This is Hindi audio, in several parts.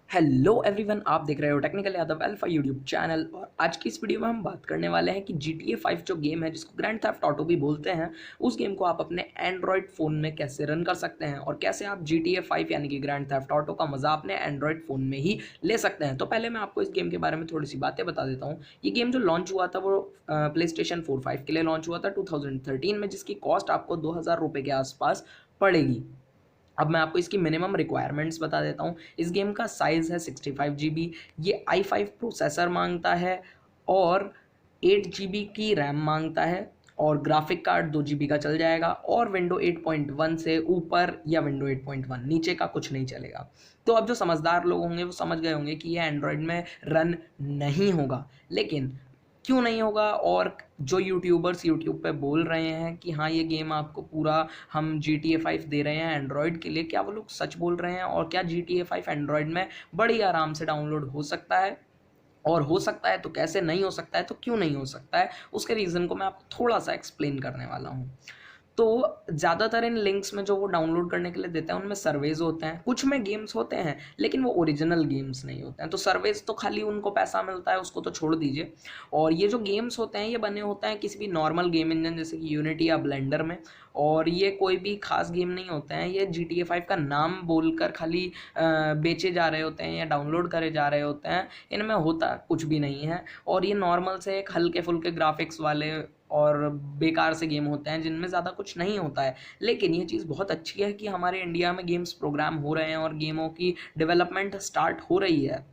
हेलो एवरीवन, आप देख रहे हो technical Yadav alpha YouTube channel. और आज की इस वीडियो में हम बात करने वाले हैं कि GTA 5 जो गेम है जिसको ग्रैंड थेफ्ट ऑटो भी बोलते हैं, उस गेम को आप अपने एंड्रॉयड फ़ोन में कैसे रन कर सकते हैं और कैसे आप GTA 5 यानी कि ग्रैंड थेफ्ट ऑटो का मज़ा अपने एंड्रॉयड फ़ोन में ही ले सकते हैं। तो पहले मैं आपको इस गेम के बारे में थोड़ी सी बातें बता देता हूँ। ये गेम जो लॉन्च हुआ था वो PlayStation 4-5 के लिए लॉन्च हुआ था 2013 में, जिसकी कॉस्ट आपको 2000 रुपये के आसपास पड़ेगी। अब मैं आपको इसकी मिनिमम रिक्वायरमेंट्स बता देता हूँ। इस गेम का साइज़ है 65 GB। ये i5 प्रोसेसर मांगता है और 8 GB की रैम मांगता है और ग्राफिक कार्ड 2 GB का चल जाएगा और विंडो 8.1 से ऊपर या विंडो 8.1 नीचे का कुछ नहीं चलेगा। तो अब जो समझदार लोग होंगे वो समझ गए होंगे कि ये एंड्रॉयड में रन नहीं होगा। लेकिन क्यों नहीं होगा, और जो यूट्यूबर्स यूट्यूब पे बोल रहे हैं कि हाँ ये गेम आपको पूरा हम GTA 5 दे रहे हैं एंड्रॉयड के लिए, क्या वो लोग सच बोल रहे हैं? और क्या GTA 5 एंड्रॉयड में बड़ी आराम से डाउनलोड हो सकता है? और हो सकता है तो कैसे? नहीं हो सकता है तो क्यों नहीं हो सकता है? उसके रीज़न को मैं आपको थोड़ा सा एक्सप्लेन करने वाला हूँ। तो ज़्यादातर इन लिंक्स में जो वो डाउनलोड करने के लिए देते हैं उनमें सर्वेज होते हैं, कुछ में गेम्स होते हैं लेकिन वो ओरिजिनल गेम्स नहीं होते हैं। तो सर्वेज तो खाली उनको पैसा मिलता है, उसको तो छोड़ दीजिए। और ये जो गेम्स होते हैं ये बने होते हैं किसी भी नॉर्मल गेम इंजन जैसे कि यूनिटी या ब्लेंडर में। और ये कोई भी खास गेम नहीं होते हैं, ये GTA 5 का नाम बोलकर खाली बेचे जा रहे होते हैं या डाउनलोड करे जा रहे होते हैं। इनमें होता कुछ भी नहीं है और ये नॉर्मल से एक हल्के फुल्के ग्राफिक्स वाले और बेकार से गेम होते हैं जिनमें ज़्यादा कुछ नहीं होता है। लेकिन ये चीज़ बहुत अच्छी है कि हमारे इंडिया में गेम्स प्रोग्राम हो रहे हैं और गेमों की डेवलपमेंट स्टार्ट हो रही है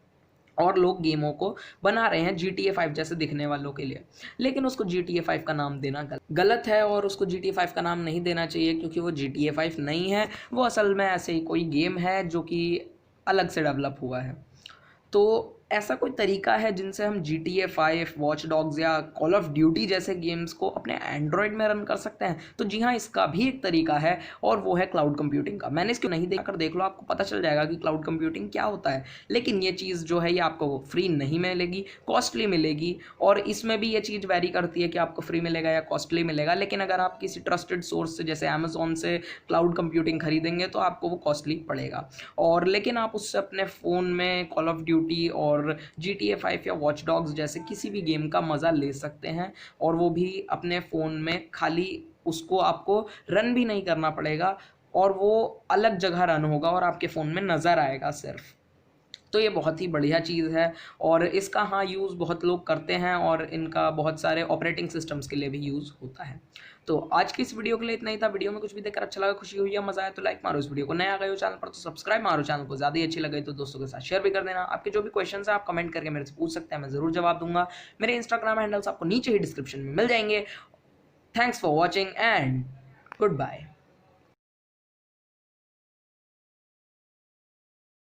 और लोग गेमों को बना रहे हैं GTA 5 जैसे दिखने वालों के लिए। लेकिन उसको GTA 5 का नाम देना गलत है और उसको GTA 5 का नाम नहीं देना चाहिए, क्योंकि वो GTA 5 नहीं है। वो असल में ऐसे ही कोई गेम है जो कि अलग से डेवलप हुआ है। तो ऐसा कोई तरीका है जिनसे हम GTA 5, वॉच डॉग्स या कॉल ऑफ ड्यूटी जैसे गेम्स को अपने एंड्रॉयड में रन कर सकते हैं? तो जी हाँ, इसका भी एक तरीका है और वो है क्लाउड कंप्यूटिंग का। मैंने इसको नहीं देखा, कर देख लो, आपको पता चल जाएगा कि क्लाउड कंप्यूटिंग क्या होता है। लेकिन ये चीज़ जो है ये आपको फ्री नहीं मिलेगी, कॉस्टली मिलेगी। और इसमें भी ये चीज़ वेरी करती है कि आपको फ्री मिलेगा या कॉस्टली मिलेगा। लेकिन अगर आप किसी ट्रस्टेड सोर्स से जैसे अमेजोन से क्लाउड कंप्यूटिंग खरीदेंगे तो आपको वो कॉस्टली पड़ेगा। और लेकिन आप उससे अपने फ़ोन में कॉल ऑफ ड्यूटी और GTA 5 या वॉच डॉग्स जैसे किसी भी गेम का मज़ा ले सकते हैं। और वो भी अपने फ़ोन में, खाली उसको आपको रन भी नहीं करना पड़ेगा और वो अलग जगह रन होगा और आपके फ़ोन में नज़र आएगा सिर्फ। तो ये बहुत ही बढ़िया चीज़ है और इसका हाँ यूज़ बहुत लोग करते हैं और इनका बहुत सारे ऑपरेटिंग सिस्टम्स के लिए भी यूज़ होता है। तो आज की इस वीडियो के लिए इतना ही था। वीडियो में कुछ भी देखकर अच्छा लगा, खुशी हुई या मज़ा आया तो लाइक मारो इस वीडियो को। नया आ गए हो चैनल पर तो सब्सक्राइब मारो चैनल को। ज़्यादा ही अच्छी लगे तो दोस्तों के साथ शेयर भी कर देना। आपके जो भी क्वेश्चन है आप कमेंट करके मेरे से पूछ सकते हैं, मैं ज़रूर जवाब दूंगा। मेरे इंस्टाग्राम हैंडल्स आपको नीचे ही डिस्क्रिप्शन में मिल जाएंगे। Thanks for watching and good bye.